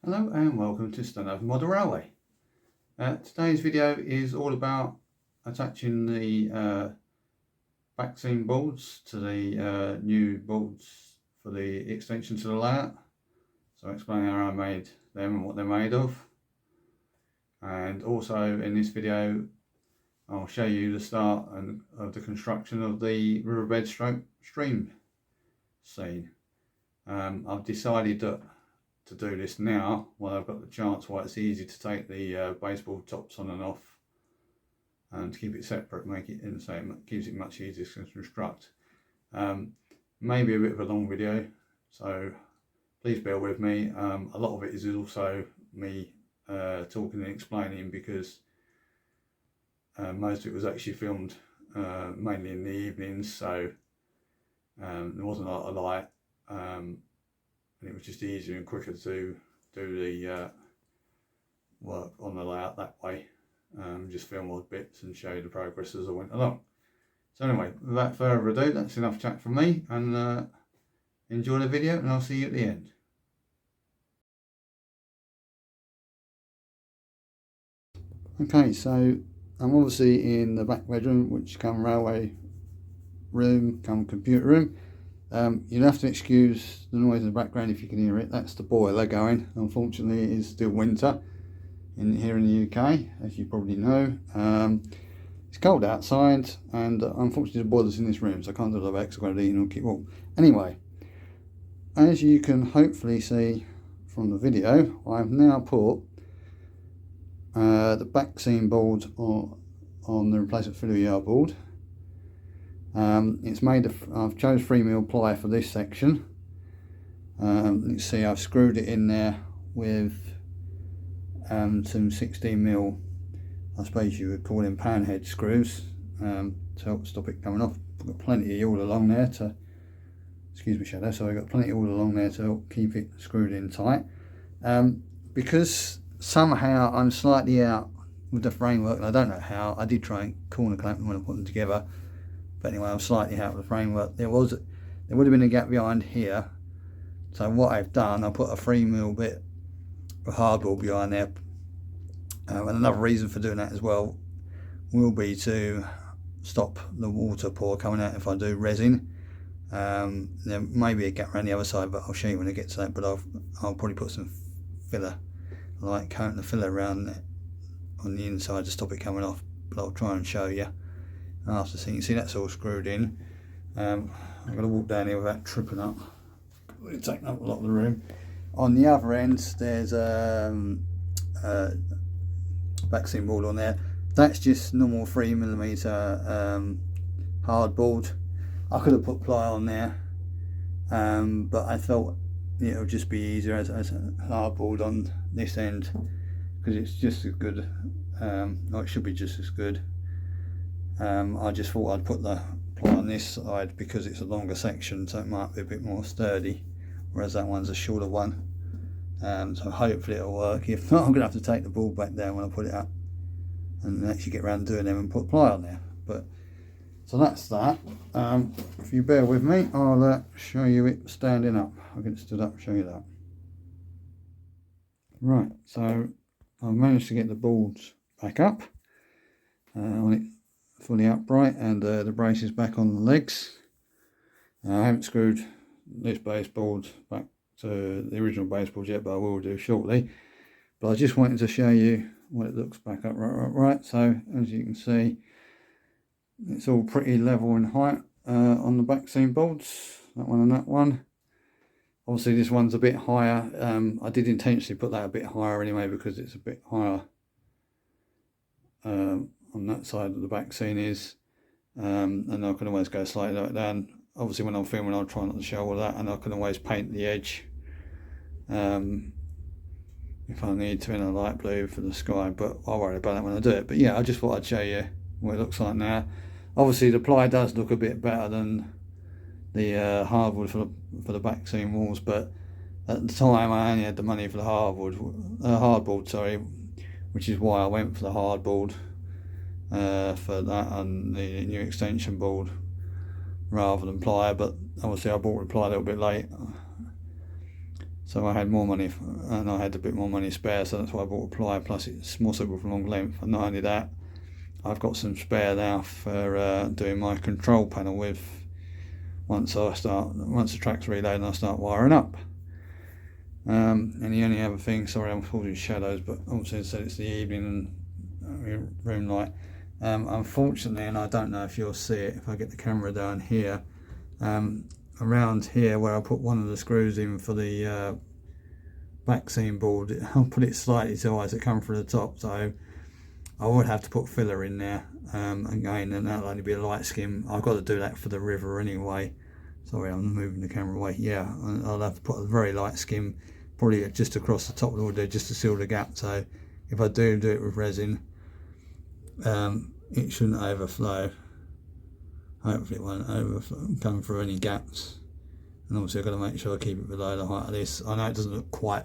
Hello and welcome to Stanhope Model Railway. Today's video is all about attaching the backscene boards to the new boards for the extension to the layout. So explaining how I made them and what they're made of. And also in this video I'll show you the start of the construction of the riverbed stroke stream scene. I've decided that to do this now while I've got the chance, while it's easy to take the baseboard tops on and off and to keep it separate, make it in the same, it keeps it much easier to construct. Maybe a bit of a long video, so please bear with me. A lot of it is also me talking and explaining, because most of it was actually filmed mainly in the evenings, so there wasn't a lot of light. And it was just easier and quicker to do the work on the layout that way. Just film odd bits and show you the progress as I went along. So anyway, without further ado, that's enough chat from me, and enjoy the video, and I'll see you at the end. Okay, so I'm obviously in the back bedroom, which come railway room, come computer room. You'll have to excuse the noise in the background if you can hear it. That's the boiler going. Unfortunately, it is still winter here in the UK, as you probably know. It's cold outside, and unfortunately the boiler's in this room, so I can't do the back, so I've got to eat and keep warm. Anyway, as you can hopefully see from the video, I've now put the back seam board on the replacement filler yard board. It's made of, I've chose 3mm ply for this section. You can see I've screwed it in there with some 16mm, I suppose you would call them panhead screws, to help stop it coming off. I've got plenty all along there to, excuse me shadow, so I've got plenty all along there to help keep it screwed in tight. Because somehow I'm slightly out with the framework, and I don't know how. I did try and corner clamp them when I put them together. But anyway, I'm slightly out of the framework. There would have been a gap behind here. So what I've done, I put a 3mm bit of hardboard behind there. And another reason for doing that as well will be to stop the water pour coming out if I do resin. There may be a gap around the other side, but I'll show you when I get to that. But I'll probably put some filler, like coating the filler around there on the inside to stop it coming off. But I'll try and show you after. So you can see that's all screwed in. I'm going to walk down here without tripping up. It's taking up a lot of the room. On the other end there's a backscene board on there. That's just normal 3mm hardboard. I could have put ply on there, but I thought it would just be easier as a hardboard on this end, because it's just as good, or it should be just as good. I just thought I'd put the ply on this side because it's a longer section, so it might be a bit more sturdy, whereas that one's a shorter one. So hopefully it'll work. If not, I'm going to have to take the board back down when I put it up and actually get around doing them and put ply on there. But so that's that. If you bear with me, I'll show you it standing up. I'll get it stood up and show you that. Right, so I've managed to get the boards back up on it fully upright, and the braces back on the legs. I haven't screwed this baseboard back to the original baseboard yet, but I will do shortly. But I just wanted to show you what it looks back up right. So as you can see, it's all pretty level in height on the back seam boards, that one and that one. Obviously this one's a bit higher. I did intentionally put that a bit higher anyway, because it's a bit higher on that side of the back scene is, and I can always go slightly lower down. Obviously when I'm filming I'll try not to show all that, and I can always paint the edge if I need to in a light blue for the sky, but I'll worry about that when I do it. But yeah, I just thought I'd show you what it looks like now. Obviously the ply does look a bit better than the hardwood for the back seam walls, but at the time I only had the money for the hardboard, sorry, which is why I went for the hardboard for that and the new extension board rather than ply. But obviously I bought the ply a little bit late, So I had more money, and I had a bit more money spare, so that's why I bought a plier, plus it's more suitable for long length. And not only that, I've got some spare now for doing my control panel with, once the track's reloaded and I start wiring up. And the only other thing, sorry I'm causing shadows, but obviously I said it's the evening and room light. Unfortunately, and I don't know if you'll see it if I get the camera down here, around here where I put one of the screws in for the backscene board, I'll put it slightly so as it comes through the top, so I would have to put filler in there again, and that'll only be a light skim. I've got to do that for the river anyway. Sorry, I'm moving the camera away. Yeah, I'll have to put a very light skim, probably just across the top of the wood there, just to seal the gap. So if I do it with resin, it shouldn't overflow. Hopefully it won't come through any gaps. And obviously I've got to make sure I keep it below the height of this. I know it doesn't look quite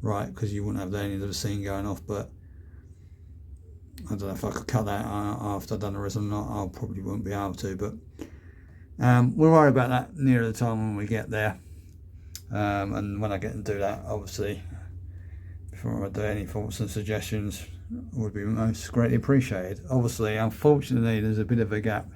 right because you wouldn't have any of the scene going off, but I don't know if I could cut that after I've done the resin or not. I probably wouldn't be able to, but we'll worry about that nearer the time when we get there. And when I get and do that, obviously, before I do any thoughts and suggestions, would be most greatly appreciated. Obviously, unfortunately, there's a bit of a gap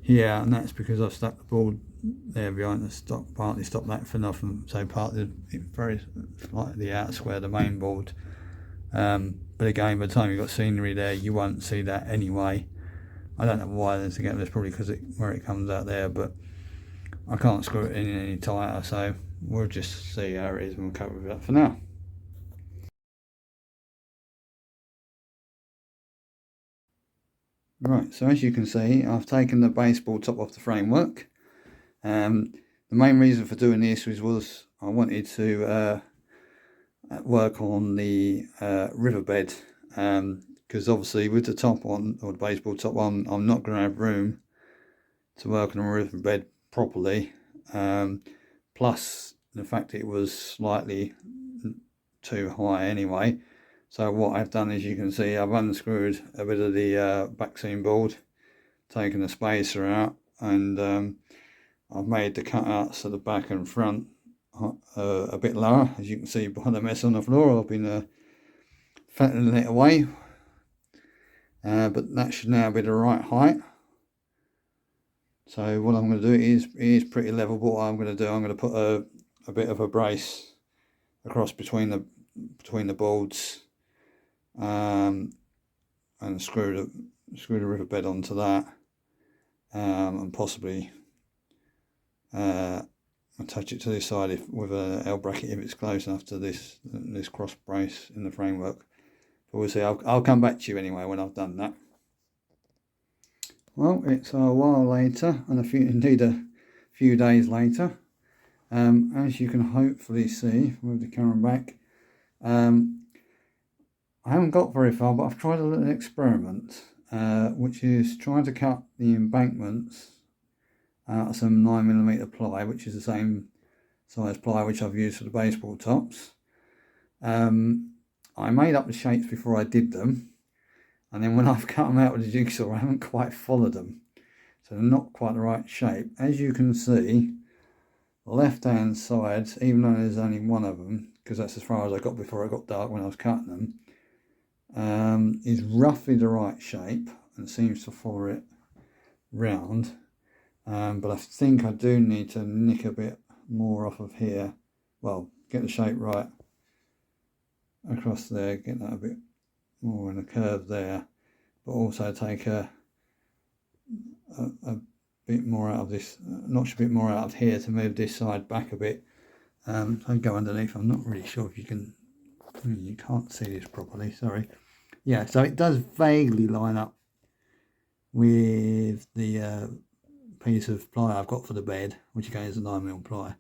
here, and that's because I've stuck the board there behind the stock, partly stopped that for nothing, so partly very slightly the outer square, the main board. But again, by the time you've got scenery there, you won't see that anyway. I don't know why there's a gap. There's probably because where it comes out there, but I can't screw it in any tighter, so we'll just see how it is and we'll cover with that for now. Right, so as you can see, I've taken the baseboard top off the framework. The main reason for doing this was I wanted to work on the riverbed, because obviously with the top on, or the baseboard top on, I'm not going to have room to work on a riverbed properly, plus the fact it was slightly too high anyway. So what I've done, as you can see, I've unscrewed a bit of the backscene board, taken the spacer out, and I've made the cutouts at the back and front a bit lower. As you can see behind the mess on the floor, I've been flattening it away, but that should now be the right height. So what I'm going to do is pretty level, but what I'm going to do, I'm going to put a bit of a brace across between the boards, and screw the riverbed onto that, and possibly attach it to this side with an L bracket if it's close enough to this cross brace in the framework. But we'll see. I'll come back to you anyway when I've done that. Well, it's a while later, and indeed a few days later. As you can hopefully see, move the camera back. I haven't got very far, but I've tried a little experiment, which is trying to cut the embankments out of some 9mm ply, which is the same size ply which I've used for the baseboard tops. I made up the shapes before I did them, and then when I've cut them out with the jigsaw, I haven't quite followed them, so they're not quite the right shape. As you can see, the left hand side, even though there's only one of them, because that's as far as I got before it got dark when I was cutting them, is roughly the right shape and seems to follow it round. But I think I do need to nick a bit more off of here. Well, get the shape right across there, get that a bit more in a curve there, but also take a bit more out of this, notch a bit more out of here to move this side back a bit. So go underneath. I'm not really sure if you can't see this properly, sorry. Yeah, so it does vaguely line up with the piece of ply I've got for the bed, which again is a 9mm ply,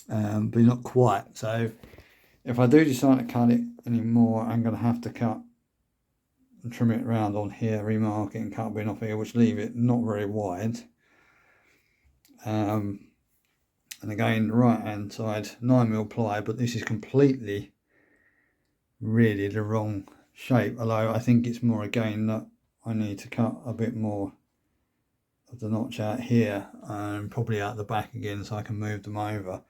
but not quite. So if I do decide to cut it anymore, I'm going to have to cut and trim it around on here, remark it and cut a bit off here, which leave it not very wide. And again, the right hand side 9mm ply, but this is completely really the wrong shape, although I think it's more again that I need to cut a bit more of the notch out here and probably out the back again so I can move them over.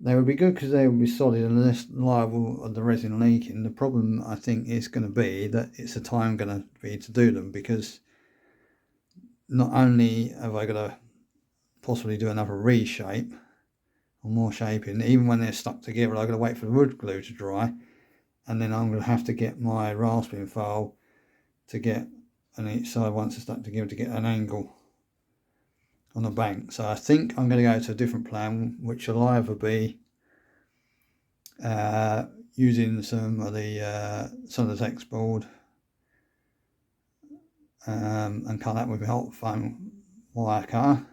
they would be good because they would be solid and less liable of the resin leaking. The problem I think is going to be that it's the time going to be to do them, because not only have I got to possibly do another reshape or more shaping, even when they're stuck together I've got to wait for the wood glue to dry, and then I'm going to have to get my rasping file to get on each side once it's stuck together to get an angle on the bank. So I think I'm going to go to a different plan, which will either be using some of the text board and cut that with a hot foam wire cutter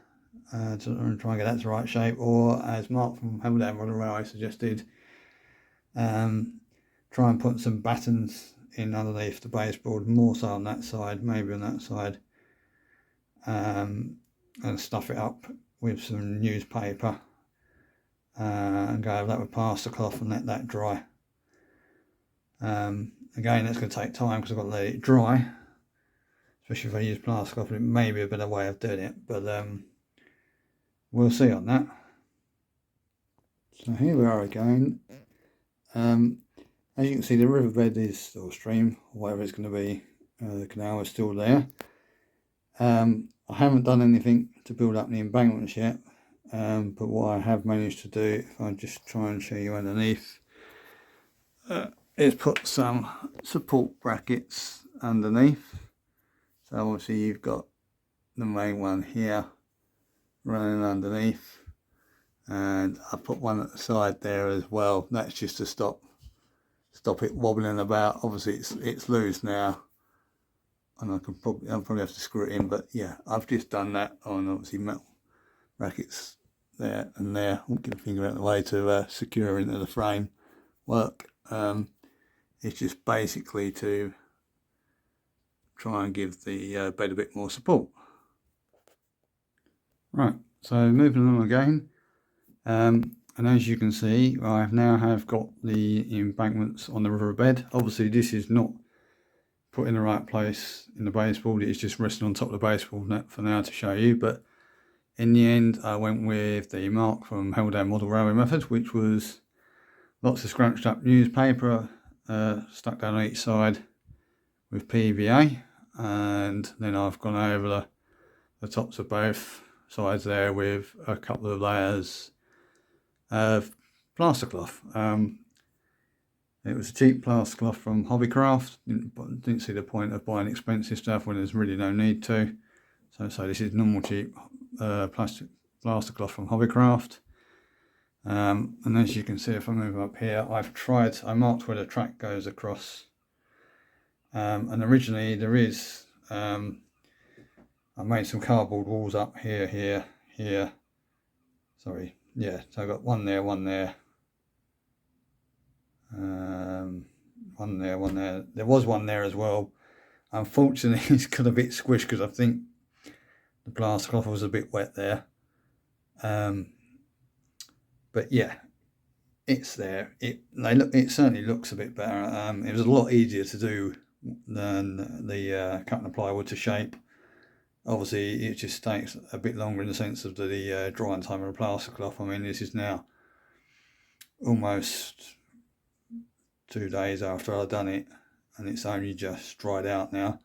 to try and get that to the right shape, or as Mark from Hemel Railway suggested, try and put some battens in underneath the baseboard, more so on that side, maybe on that side, and stuff it up with some newspaper and go over that with plaster cloth and let that dry. Again, that's going to take time because I've got to let it dry, especially if I use plaster cloth. It may be a better way of doing it, but we'll see on that. So here we are again. As you can see, the riverbed is, or stream, or whatever it's going to be, the canal is still there. I haven't done anything to build up the embankments yet, but what I have managed to do, if I just try and show you underneath, is put some support brackets underneath. So obviously you've got the main one here running underneath, and I put one at the side there as well. That's just to stop it wobbling about. Obviously it's loose now, and I'll probably have to screw it in, but yeah, I've just done that on obviously metal brackets there and there. I won't get a finger out of the way to secure into the frame work. It's just basically to try and give the bed a bit more support. Right, so moving along again, and as you can see, I have got the embankments on the riverbed. Obviously this is not put in the right place in the baseboard, it's just resting on top of the baseboard for now to show you, but in the end I went with the Mark from Hemel Model Railway method, which was lots of scrunched up newspaper stuck down on each side with PVA, and then I've gone over the tops of both sides there with a couple of layers of plaster cloth. It was a cheap plaster cloth from Hobbycraft. Didn't see the point of buying expensive stuff when there's really no need to. So this is normal cheap plastic plaster cloth from Hobbycraft. And as you can see, if I move up here, I marked where the track goes across. And originally there is, I made some cardboard walls up here. Sorry, yeah, so I got one there, one there. One there. There was one there as well. Unfortunately, it's got a bit squished because I think the plaster cloth was a bit wet there. But yeah, it's there. It certainly looks a bit better. It was a lot easier to do than the cut and apply wood to shape. Obviously, it just takes a bit longer in the sense of the drying time of the plaster cloth. I mean, this is now almost 2 days after I've done it, and it's only just dried out now.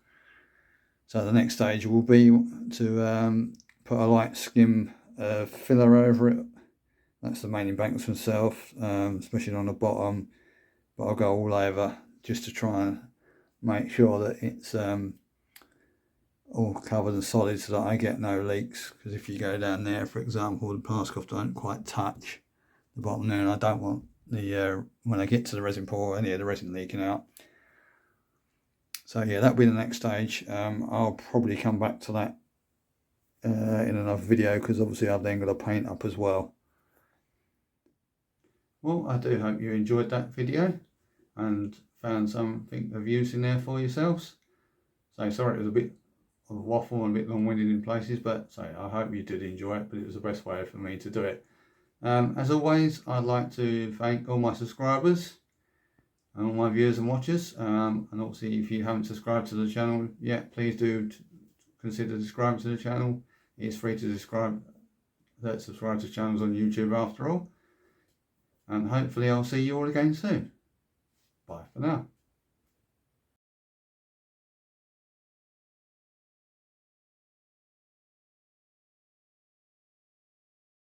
So the next stage will be to put a light skim filler over it. That's the main embankments themselves, especially on the bottom, but I'll go all over just to try and make sure that it's all covered and solid so that I get no leaks, because if you go down there, for example, the plaster cloth don't quite touch the bottom there, and I don't want the when I get to the resin pour, any of the resin leaking out. So yeah, that'll be the next stage. I'll probably come back to that in another video, because obviously I've then got to paint up as well. Well, I do hope you enjoyed that video and found something of use in there for yourselves. So sorry it was a bit of a waffle and a bit long-winded in places, but I hope you did enjoy it, but it was the best way for me to do it. As always, I'd like to thank all my subscribers and all my viewers and watchers, and obviously if you haven't subscribed to the channel yet, please do consider subscribing to the channel. It's free to subscribe that subscribe to channels on YouTube after all. And hopefully I'll see you all again soon. Bye for now.